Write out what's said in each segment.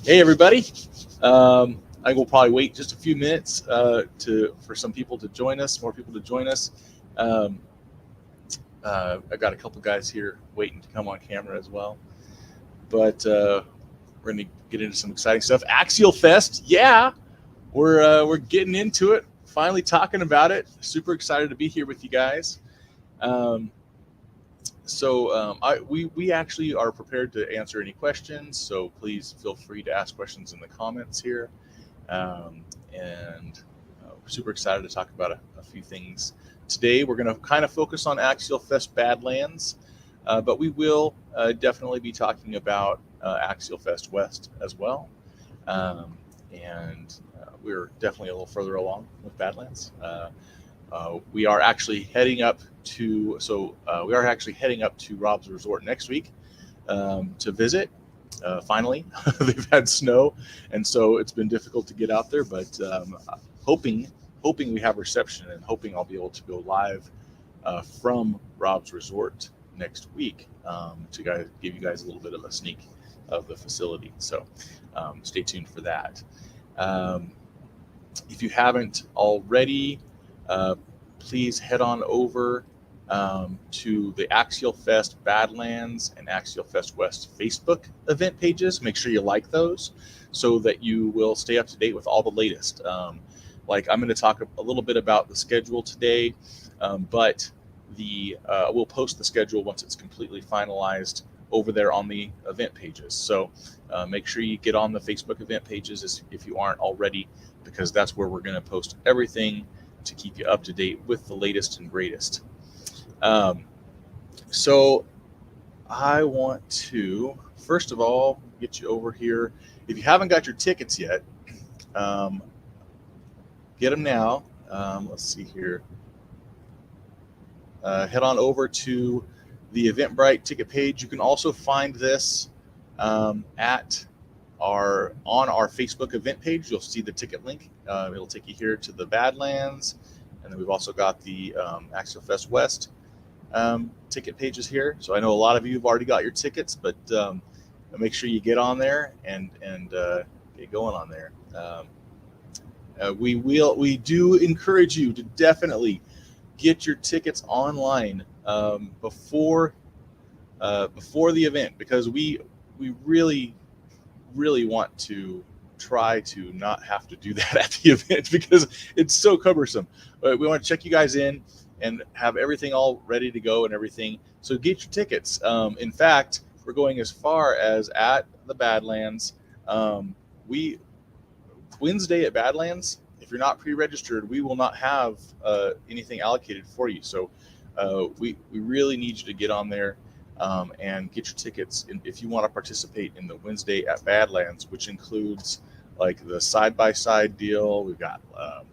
Hey, everybody. I will probably wait just a few minutes for some people to join us, more people to join us. Um, I got a couple guys here waiting to come on camera as well. But we're going to get into some exciting stuff. Axial Fest, yeah, we're getting into it. Finally talking about it. Super excited to be here with you guys. Um, we actually are prepared to answer any questions. So please feel free to ask questions in the comments here. And we're super excited to talk about a few things today. We're going to kind of focus on Axial Fest Badlands, but we will definitely be talking about Axial Fest West as well. And we're definitely a little further along with Badlands. We are actually heading up to Rob's Resort next week to visit. Finally, they've had snow, and so it's been difficult to get out there. But hoping we have reception, and hoping I'll be able to go live from Rob's Resort next week to give you guys a little bit of a sneak of the facility. So stay tuned for that. If you haven't already, please head on over to the Axial Fest Badlands and Axial Fest West Facebook event pages. Make sure you like those so that you will stay up to date with all the latest. Like I'm going to talk a little bit about the schedule today, but we'll post the schedule once it's completely finalized over there on the event pages. So make sure you get on the Facebook event pages if you aren't already, because that's where we're going to post everything to keep you up to date with the latest and greatest. So I want to, first of all, get you over here. If you haven't got your tickets yet, get them now. Let's see here. Head on over to the Eventbrite ticket page. You can also find this on our Facebook event page. You'll see the ticket link. It'll take you here to the Badlands, and then we've also got the Axial Fest West ticket pages here. So I know a lot of you have already got your tickets, but make sure you get on there and get going on there. We do encourage you to definitely get your tickets online before the event, because we really want to try to not have to do that at the event, because it's so cumbersome. But we want to check you guys in and have everything all ready to go and everything. So get your tickets. In fact, we're going as far as at the Badlands. Wednesday at Badlands, if you're not pre-registered, we will not have anything allocated for you. So we really need you to get on there and get your tickets if you want to participate in the Wednesday at Badlands, which includes like the side-by-side deal. We've got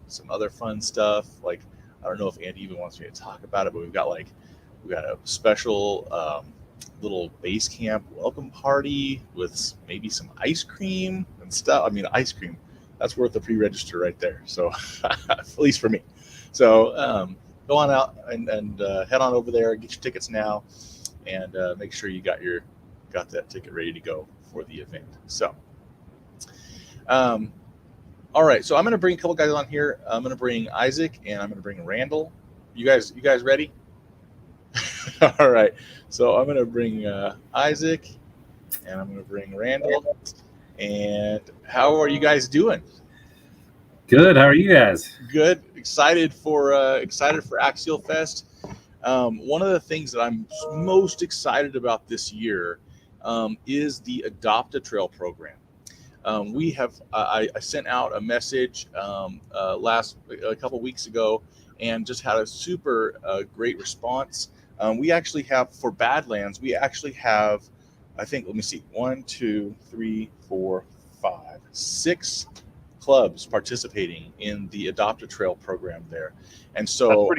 some other fun stuff. Like, I don't know if Andy even wants me to talk about it, but we've got a special little base camp welcome party with maybe some ice cream and stuff. I mean, ice cream, that's worth the pre-register right there. So at least for me. So go on out and head on over there, get your tickets now, and make sure you got that ticket ready to go for the event. So all right, so I'm going to bring a couple guys on here. I'm going to bring Isaac and I'm going to bring Randall. You guys ready? All right, so I'm going to bring Isaac and I'm going to bring Randall. And how are you guys doing? Good. How are you guys? Good. Excited for Axial Fest. One of the things that I'm most excited about this year is the Adopt a Trail program. I sent out a message a couple weeks ago and just had a super great response. We actually have, for Badlands, I think, let me see, 1, 2, 3, 4, 5, 6 clubs participating in the Adopt a Trail program there. And so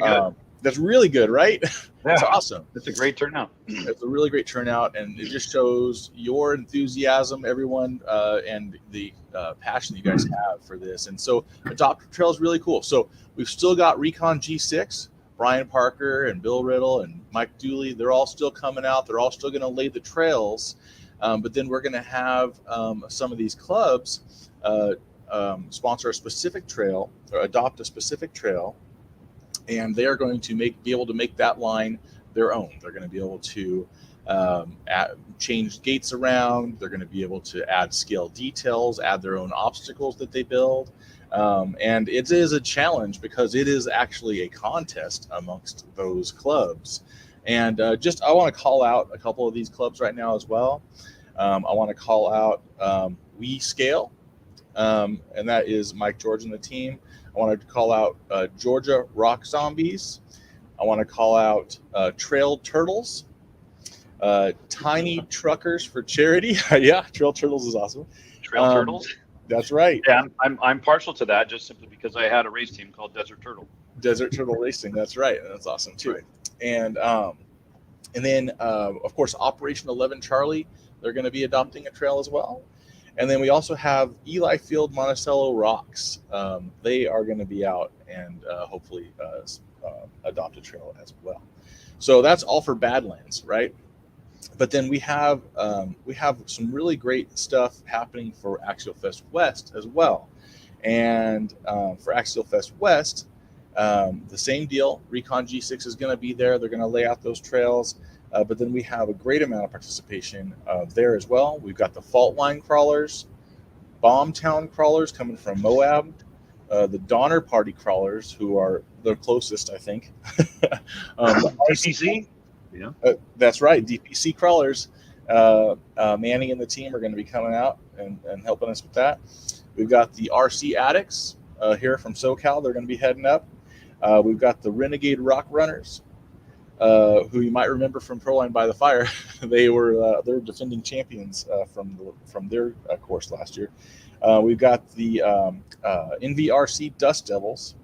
that's really good, right? That's awesome. That's a great turnout. It's a really great turnout, and it just shows your enthusiasm, everyone, and the passion you guys have for this. And so Adopt a Trail is really cool. So we've still got Recon G6, Brian Parker and Bill Riddle and Mike Dooley. They're all still coming out. They're all still going to lay the trails. But then we're going to have some of these clubs sponsor a specific trail or adopt a specific trail, and they are going to be able to make that line their own. They're going to be able to change gates around. They're going to be able to add scale details, add their own obstacles that they build. And it is a challenge because it is actually a contest amongst those clubs. And I want to call out a couple of these clubs right now as well. I want to call out We Scale, and that is Mike George and the team. I want to call out Georgia Rock Zombies. I want to call out Trail Turtles, Tiny Truckers for Charity. Yeah, Trail Turtles is awesome. Trail Turtles? That's right. Yeah, I'm partial to that just simply because I had a race team called Desert Turtle. Desert Turtle Racing. That's right. That's awesome too. Right. And then of course Operation 11 Charlie. They're going to be adopting a trail as well. And then we also have Eli Field Monticello Rocks. They are going to be out and hopefully adopt a trail as well. So that's all for Badlands, right? But then we have some really great stuff happening for Axial Fest West as well. And for Axial Fest West, the same deal. Recon G6 is going to be there. They're going to lay out those trails. But then we have a great amount of participation there as well. We've got the Fault Line Crawlers, Bomb Town Crawlers coming from Moab, the Donner Party Crawlers, who are the closest, I think. DPC? Yeah. That's right. DPC Crawlers. Manny and the team are going to be coming out and helping us with that. We've got the RC Addicts here from SoCal. They're going to be heading up. We've got the Renegade Rock Runners, who you might remember from Proline by the Fire. They're defending champions from their course last year. We've got the NVRC Dust Devils,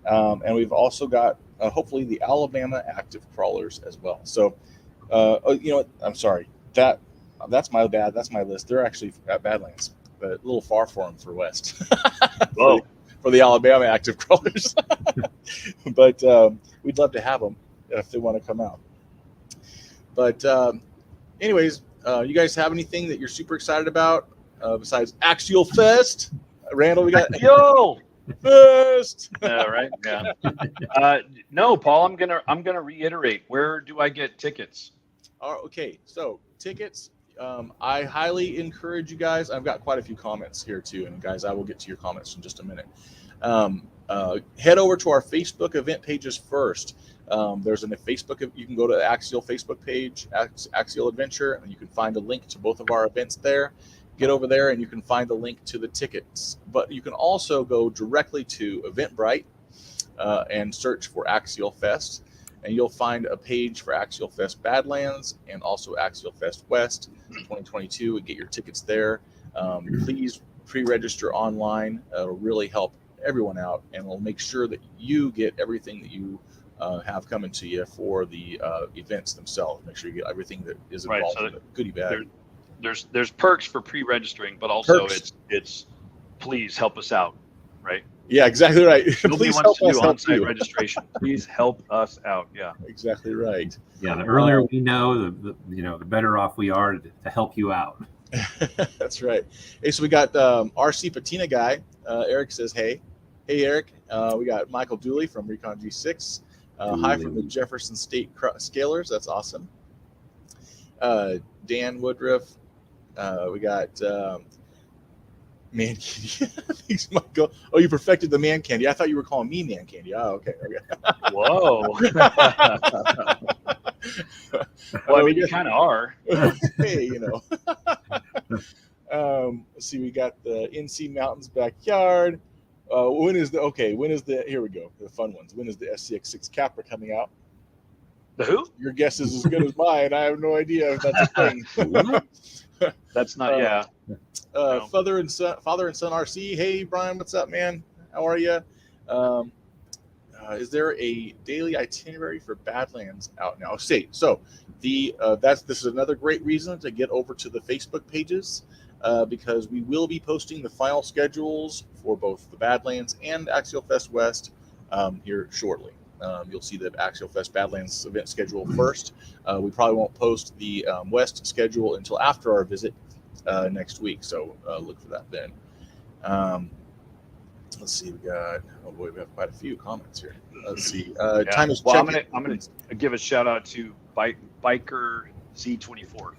and we've also got hopefully the Alabama Active Crawlers as well. So, you know what? I'm sorry. That's my bad. That's my list. They're actually at Badlands, but a little far for them for West. Whoa. for the Alabama Active Crawlers. But we'd love to have them if they want to come out. But anyways, you guys have anything that you're super excited about besides Axial Fest? Randall, we got Yo Fest. Yeah, right. Yeah. No, Paul. I'm gonna reiterate. Where do I get tickets? Okay, so tickets. I highly encourage you guys. I've got quite a few comments here too, and guys, I will get to your comments in just a minute. Head over to our Facebook event pages first. There's a Facebook. You can go to the Axial Facebook page, Axial Adventure, and you can find a link to both of our events there. Get over there, and you can find the link to the tickets. But you can also go directly to Eventbrite and search for Axial Fest, and you'll find a page for Axial Fest Badlands and also Axial Fest West 2022, and get your tickets there. Please pre-register online. It'll really help everyone out, and we'll make sure that you get everything that you have coming to you for the events themselves. Make sure you get everything that is involved in the goodie bag. There's perks for pre-registering, but also Perks. it's please help us out, right? Yeah, exactly right. Nobody Please wants help to us do help on-site you. registration. Please help us out. Yeah. Exactly right. Yeah, the earlier we know, the better off we are to help you out. That's right. Hey, so we got RC Patina guy. Eric says, hey, Eric. We got Michael Dooley from Recon G6. Hi from the Jefferson State Scalers. That's awesome. Dan Woodruff. We got Man Candy. Thanks, Michael. Oh, you perfected the Man Candy. I thought you were calling me Man Candy. Oh, okay. Whoa. Well, I mean, you kind of are. Hey, you know. Let's see. We got the NC Mountains backyard. When is the here we go, the fun ones. When is the SCX6 Capra coming out? The who? Your guess is as good as mine. I have no idea if that's a thing. That's not, yeah. No. Father and son RC. Hey, Brian, what's up, man? How are you? Is there a daily itinerary for Badlands out now? So this is another great reason to get over to the Facebook pages, because we will be posting the final schedules for both the Badlands and Axial Fest West here shortly. You'll see the Axial Fest Badlands event schedule first. We probably won't post the West schedule until after our visit next week, so look for that then. Let's see, we got, oh boy, we have quite a few comments here. Let's see. Time is well, checking. I'm gonna give a shout out to Biker Z24.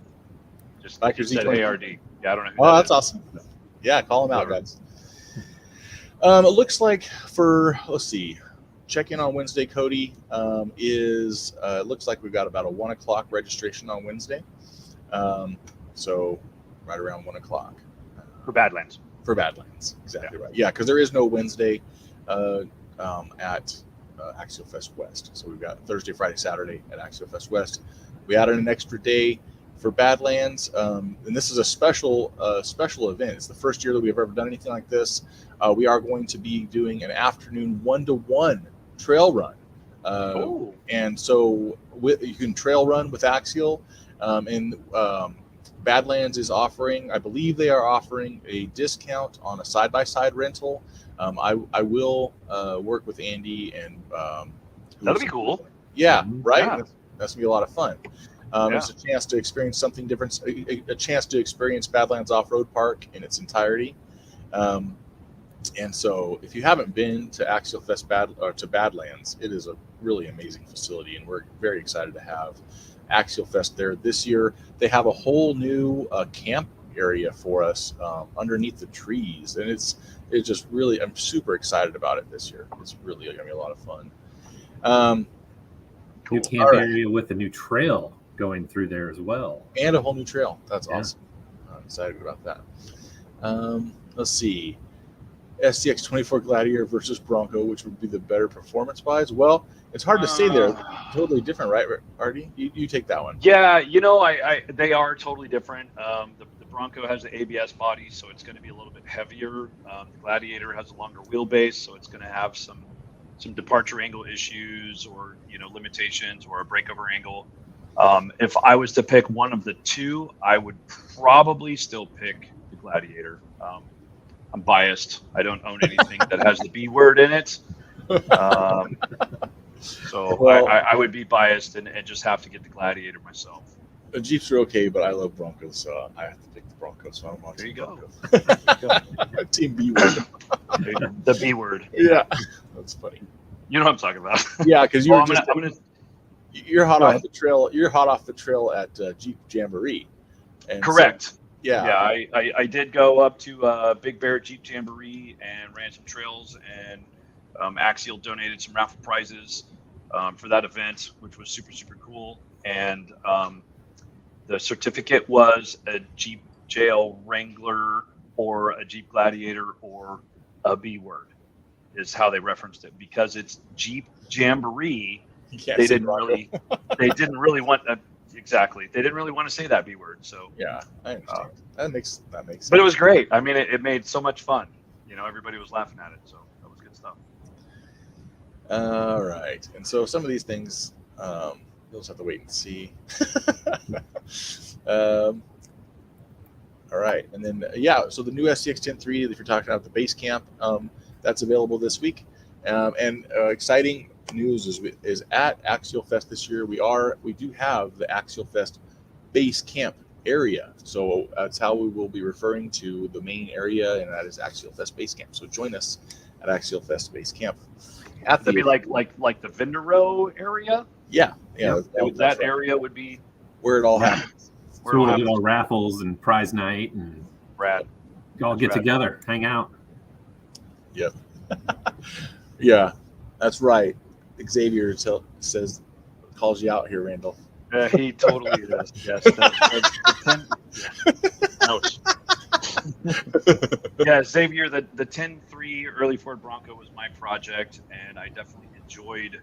Just Biker said Z24. ARD. Yeah, I don't know who Oh, that that's is. awesome. Yeah, call them out, Whatever. guys. It looks like for, let's see, check-in on Wednesday, Cody, it looks like we've got about a 1 o'clock registration on Wednesday. So right around 1 o'clock. For Badlands. For Badlands, exactly right. Yeah, because there is no Wednesday at Axial Fest West. So we've got Thursday, Friday, Saturday at Axial Fest West. We added an extra day for Badlands, and this is a special event. It's the first year that we've ever done anything like this. We are going to be doing an afternoon 1-to-1 trail run, and so you can trail run with Axial, and Badlands is offering, I believe they are offering a discount on a side-by-side rental. I will work with Andy and That'll be cool. Yeah, right. Yeah. That's gonna be a lot of fun. It's a chance to experience something different, a chance to experience Badlands Off-Road Park in its entirety. And so, if you haven't been to Axial Fest to Badlands, it is a really amazing facility, and we're very excited to have Axial Fest there this year. They have a whole new camp area for us underneath the trees, and it's just really, I'm super excited about it this year. It's really gonna be a lot of fun. New camp area with a new trail going through there as well, and a whole new trail. That's awesome. I'm excited about that. Let's see. STX 24 Gladiator versus Bronco, which would be the better performance-wise? Well, it's hard to say. They're totally different, right, Artie? You take that one. Yeah, they are totally different. The Bronco has the ABS body, so it's going to be a little bit heavier. The Gladiator has a longer wheelbase, so it's going to have some departure angle issues, or limitations, or a breakover angle. If I was to pick one of the two, I would probably still pick the Gladiator. I'm biased. I don't own anything that has the B word in it. So Well, I would be biased and just have to get the Gladiator myself. The Jeeps are okay, but I love Broncos, so I have to pick the Broncos. So I'm on There you go. Broncos. Team B word. The B word. Yeah, that's funny. You know what I'm talking about. Yeah, because Well, you're hot Go off ahead. the trail. You're hot off the trail at Jeep Jamboree. And Correct. So, yeah. I did go up to Big Bear Jeep Jamboree and ran some trails, and Axial donated some raffle prizes for that event, which was super, super cool. And the certificate was a Jeep JL Wrangler or a Jeep Gladiator or a B word is how they referenced it, because it's Jeep Jamboree. They didn't really want that. Exactly. They didn't really want to say that B word. So yeah, I understand. That makes sense. But it was great. I mean, it made so much fun. Everybody was laughing at it. So that was good stuff. All right. And so some of these things, you'll just have to wait and see. All right. And then, so the new STX 10.3, if you're talking about the base camp, that's available this week. And exciting news is at Axial Fest this year, we do have the Axial Fest base camp area. So that's how we will be referring to the main area, and that is Axial Fest base camp. So join us at Axial Fest base camp. That'd be like the vendor row area. Yeah. That area would be where it all happens. So we'll do all raffles and prize night, and Rad. all get together, hang out. Yep. Yeah, that's right. Xavier calls you out here, Randall. He totally is. Yes. Yeah, Xavier, the 10.3 early Ford Bronco was my project, and I definitely enjoyed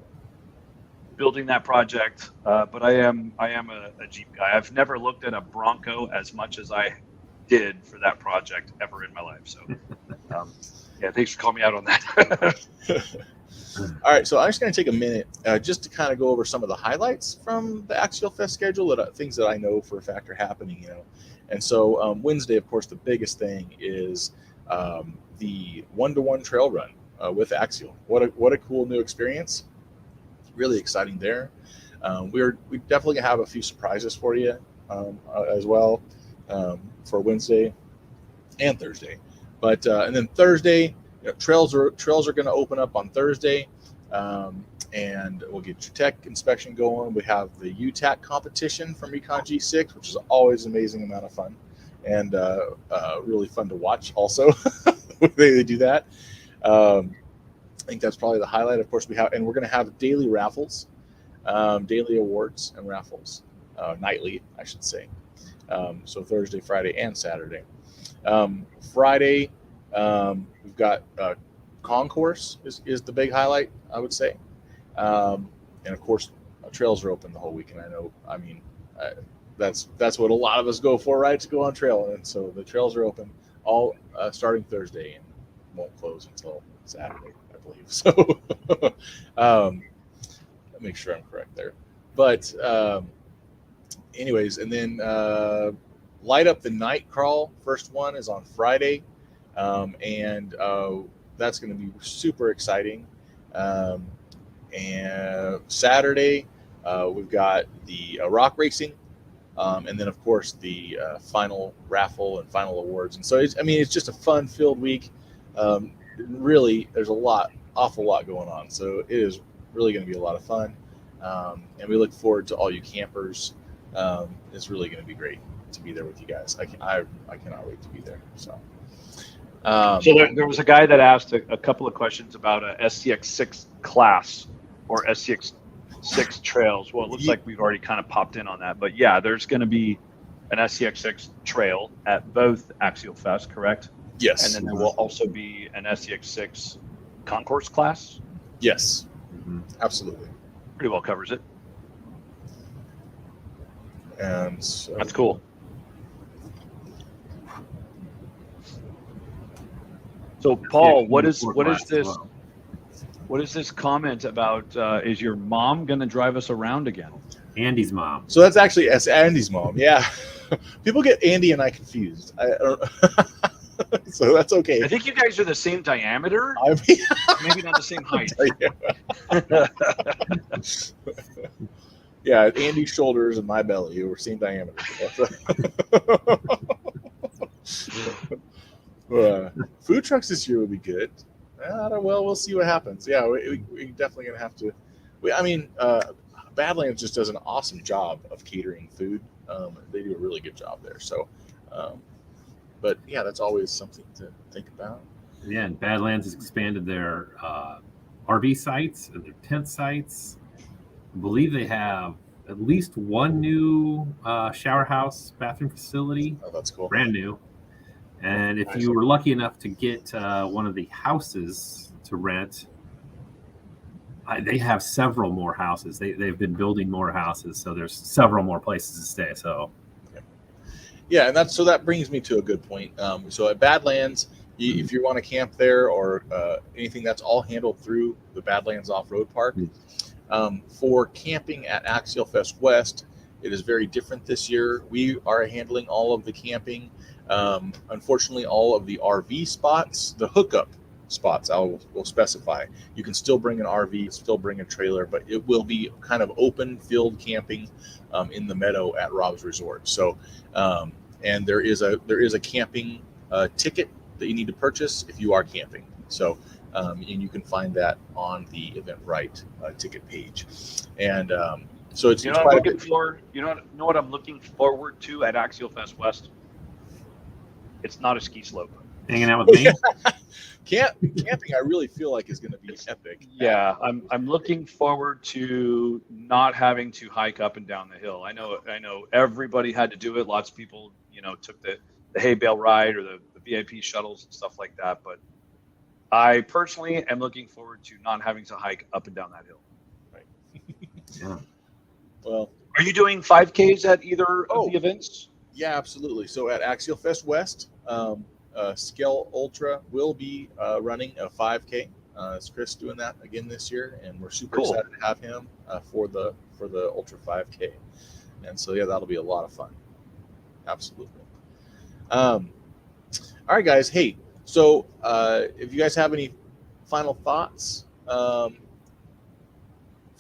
building that project. But I am a Jeep guy. I've never looked at a Bronco as much as I did for that project ever in my life. So, thanks for calling me out on that. All right, so I'm just going to take a minute just to kind of go over some of the highlights from the Axial Fest schedule, things that I know for a fact are happening, And so Wednesday, of course, the biggest thing is the 1-to-1 trail run with Axial. What a cool new experience. really exciting there. We definitely have a few surprises for you as well for Wednesday and Thursday. But and then Thursday, trails are going to open up on Thursday, and we'll get your tech inspection going. We have the UTAC competition from Recon G6, which is always an amazing amount of fun and really fun to watch. Also, they do that. I think that's probably the highlight. Of course, we're going to have daily raffles, daily awards and raffles, nightly, I should say. So Thursday, Friday, and Saturday. Friday, we've got concourse is the big highlight, I would say. And of course, trails are open the whole weekend. That's what a lot of us go for, right? To go on trail. And so the trails are open all starting Thursday and won't close until Saturday, I believe. So make sure I'm correct there. But anyways, and then light up the night crawl. First one is on Friday, and that's going to be super exciting. And Saturday, we've got the rock racing, and then of course the final raffle and final awards. And so it's just a fun-filled week. Really, there's awful lot going on. So it is really going to be a lot of fun, and we look forward to all you campers. It's really going to be great to be there with you guys. I cannot wait to be there. So there was a guy that asked a couple of questions about a SCX6 class or SCX6 trails. Well, it looks like we've already kind of popped in on that, but yeah, there's going to be an SCX6 trail at both Axial Fest, correct? Yes. And then there will also be an SCX6 concourse class. Yes, absolutely. Pretty well covers it. And so, that's cool. So Paul, what is this comment about? Is your mom going to drive us around again? Andy's mom. So that's actually Andy's mom. Yeah, people get Andy and I confused. I don't. So that's okay. I think you guys are the same diameter. Maybe not the same height. Yeah, Andy's shoulders and my belly were same diameter. Food trucks this year would be good. Well, we'll see what happens. Yeah, we definitely gonna have to. Badlands just does an awesome job of catering food. They do a really good job there. So, but yeah, that's always something to think about. Yeah, and Badlands has expanded their RV sites and their tent sites. I believe they have at least one new shower house bathroom facility. Oh, that's cool. Brand new. And if you were lucky enough to get one of the houses to rent, they have several more houses. They've been building more houses, so there's several more places to stay. So, yeah, and that brings me to a good point. So at Badlands, if you want to camp there or anything, that's all handled through the Badlands Off-Road Park. For camping at Axial Fest West, it is very different this year. We are handling all of the camping. Unfortunately, all of the RV spots, the hookup spots, will specify. You can still bring an RV, still bring a trailer, but it will be kind of open field camping in the meadow at Rob's Resort. So, and there is a camping ticket that you need to purchase if you are camping. So, and you can find that on the Eventbrite ticket page. And so it's what I'm looking for. You know what I'm looking forward to at Axial Fest West? It's not a ski slope. Hanging out with me. Camping, I really feel like is going to be epic. Yeah, I'm looking forward to not having to hike up and down the hill. I know everybody had to do it. Lots of people, took the hay bale ride or the VIP shuttles and stuff like that. But I personally am looking forward to not having to hike up and down that hill. Right. Yeah. Well, are you doing 5Ks at either of the events? Yeah, absolutely. So at Axial Fest West, Scale Ultra will be running a 5K. It's Chris doing that again this year, and we're super excited to have him for the Ultra 5K. And so yeah, that'll be a lot of fun. Absolutely. All right, guys. Hey, so if you guys have any final thoughts,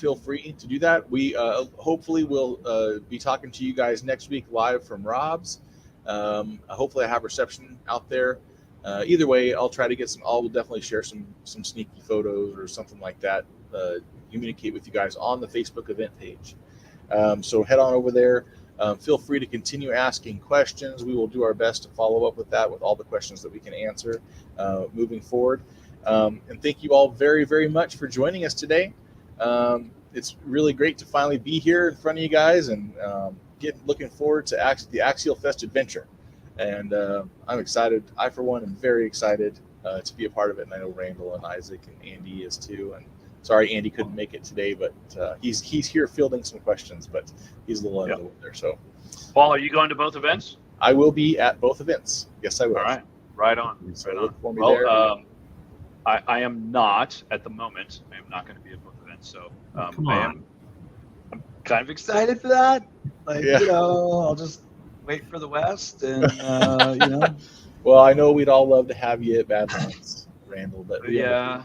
feel free to do that. We hopefully will be talking to you guys next week live from Rob's. Hopefully I have reception out there. Either way, I'll try to get some. I'll definitely share some sneaky photos or something like that. Communicate with you guys on the Facebook event page. So head on over there. Feel free to continue asking questions. We will do our best to follow up with that with all the questions that we can answer moving forward. And thank you all very, very much for joining us today. It's really great to finally be here in front of you guys and looking forward to the Axialfest Adventure. And I'm excited. I, for one, am very excited to be a part of it. And I know Randall and Isaac and Andy is too. And sorry, Andy couldn't make it today, but he's here fielding some questions, but he's a little under the weather. So, Paul, are you going to both events? I will be at both events. Yes, I will. All right. Right on. So right look on. for me Well, there. I am not at the moment. I am not going to be at both events. So Come on. I'm kind of excited for that. Like, Yeah. I'll just wait for the West and, Well, I know we'd all love to have you at Badlands, Randall, but yeah.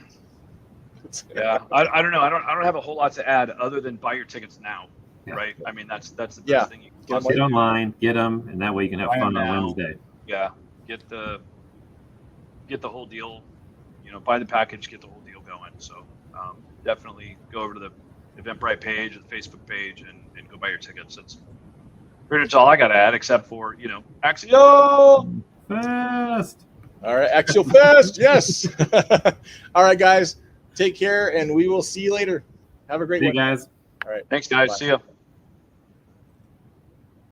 Yeah. I don't know. I don't have a whole lot to add other than buy your tickets now. Yeah. Right. I mean, that's the best Yeah. thing you can Get 'em possibly Get do. online, get them, and that way you can have Buy 'em fun on now. Wednesday. Yeah. Get the whole deal, buy the package, get the whole deal going. So definitely go over to the Eventbrite page or the Facebook page and go buy your tickets. That's pretty much all I got to add, except for, Axial. Fest. All right, Axial Fest, yes. All right, guys, take care, and we will see you later. Have a great See you one. guys. All right. Thanks, guys. Bye. See ya.